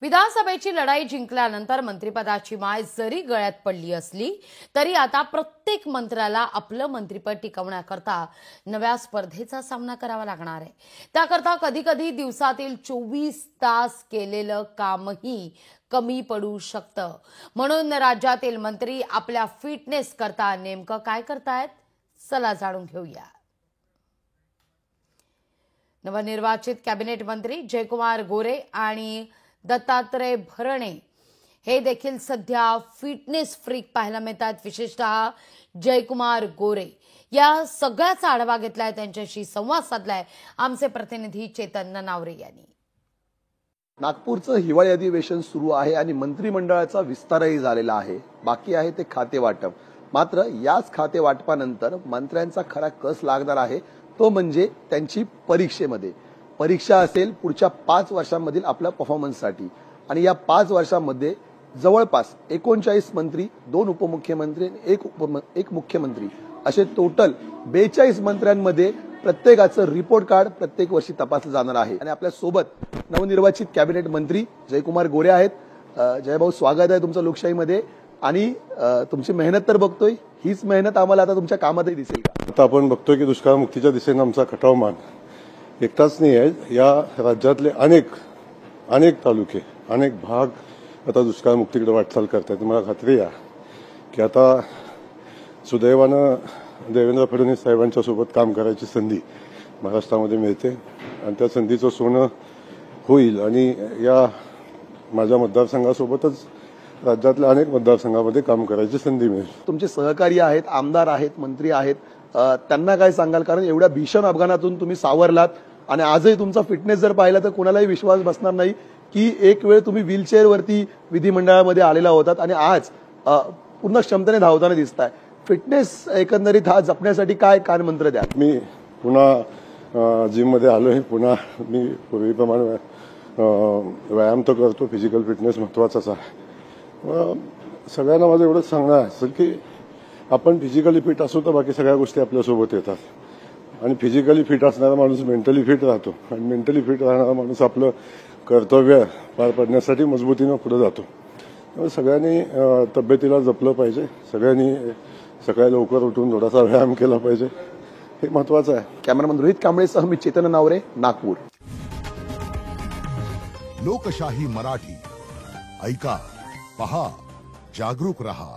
विधानसभेची लढाई जिंकल्यानंतर मंत्रिपदाची माय जरी गळ्यात पडली असली तरी आता प्रत्येक मंत्र्याला आपलं मंत्रिपद टिकवण्याकरता नव्या स्पर्धेचा सामना करावा लागणार आहे। त्याकरता कधी कधी दिवसातील 24 तास केलेलं कामही कमी पडू शकतं। म्हणून राज्यातील मंत्री आपल्या फिटनेस करता नेमकं काय करतायत चला जाणून घेऊया। नवनिर्वाचित कॅबिनेट मंत्री जयकुमार गोरे आणि दत्तात्रय भरणे हे देखील सध्या फिटनेस फ्रीक पाहायला मिळतात। विशेषतः जयकुमार गोरे या सगळ्याचा आढावा घेतलाय, त्यांच्याशी संवाद साधलाय आमचे प्रतिनिधी चेतन ननावरे यांनी। नागपूरचं हिवाळी अधिवेशन सुरू आहे आणि मंत्रिमंडळाचा विस्तारही झालेला आहे। बाकी आहे ते खाते वाटप। मात्र याच खाते वाटपानंतर मंत्र्यांचा खरा कस लागणार आहे तो म्हणजे त्यांची परीक्षेमध्ये। परीक्षा असेल पुढच्या 5 वर्षांमधील आपल्या परफॉर्मन्ससाठी आणि या 5 वर्षांमध्ये जवळपास 39 मंत्री, 2 उपमुख्यमंत्री आणि एक मुख्यमंत्री असे टोटल 42 मंत्र्यांमध्ये प्रत्येकाचं रिपोर्ट कार्ड प्रत्येक वर्षी तपासलं जाणार आहे। आणि आपल्या सोबत नवनिर्वाचित कॅबिनेट मंत्री जयकुमार गोरे आहेत। जयभाऊ, स्वागत आहे तुमचं लोकशाहीमध्ये। आणि तुमची मेहनत तर बघतोय, हीच मेहनत आम्हाला आता तुमच्या कामातही दिसेल का? आता आपण बघतोय की दुष्काळ मुक्तीच्या दिशेने आमचा खटाव मान एकटाच नाही आहे। या राज्यातले अनेक तालुके, अनेक भाग आता दुष्काळ मुक्तीकडे वाटचाल करतात। मला खात्री आहे की आता सुदैवानं देवेंद्र फडणवीस साहेबांच्या सोबत काम करायची संधी महाराष्ट्रामध्ये मिळते आणि त्या संधीचं सोनं होईल आणि या माझ्या मतदारसंघासोबतच राज्यातल्या अनेक मतदारसंघामध्ये काम करायची संधी मिळेल। तुमचे सहकारी आहेत, आमदार आहेत, मंत्री आहेत, त्यांना काय सांगाल? कारण एवढ्या भीषण अपघातातून तुम्ही सावरलात आणि आजही तुमचा फिटनेस जर पाहिला तर कोणालाही विश्वास बसणार नाही की एक वेळ तुम्ही व्हीलचेअरवरती विधिमंडळामध्ये आलेला होतात आणि आज पूर्ण क्षमतेने धावताना दिसताय। फिटनेस एकंदरीत हा जपण्यासाठी काय मंत्र द्या? मी पुन्हा जिममध्ये आलोय, पुन्हा मी पूर्वीप्रमाणे व्यायाम तर करतो। फिजिकल फिटनेस महत्वाचाच आहे। सगळ्यांना माझं एवढंच सांगणं असेल की आपण फिजिकली फिट असू तर बाकी सगळ्या गोष्टी आपल्यासोबत येतात आणि फिजिकली फिट असणारा माणूस मेंटली फिट राहतो आणि मेंटली फिट राहणारा माणूस आपलं कर्तव्य पार पाडण्यासाठी मजबूतीनं पुढे जातो। त्यामुळे सगळ्यांनी तब्येतीला जपलं पाहिजे, सगळ्यांनी सकाळी लवकर उठून थोडासा व्यायाम केला पाहिजे, हे महत्वाचं आहे। कॅमेरामन रोहित कांबळेसह मी चेतन ननावरे, नागपूर। लोकशाही मराठी ऐका, पहा, जागरूक रहा।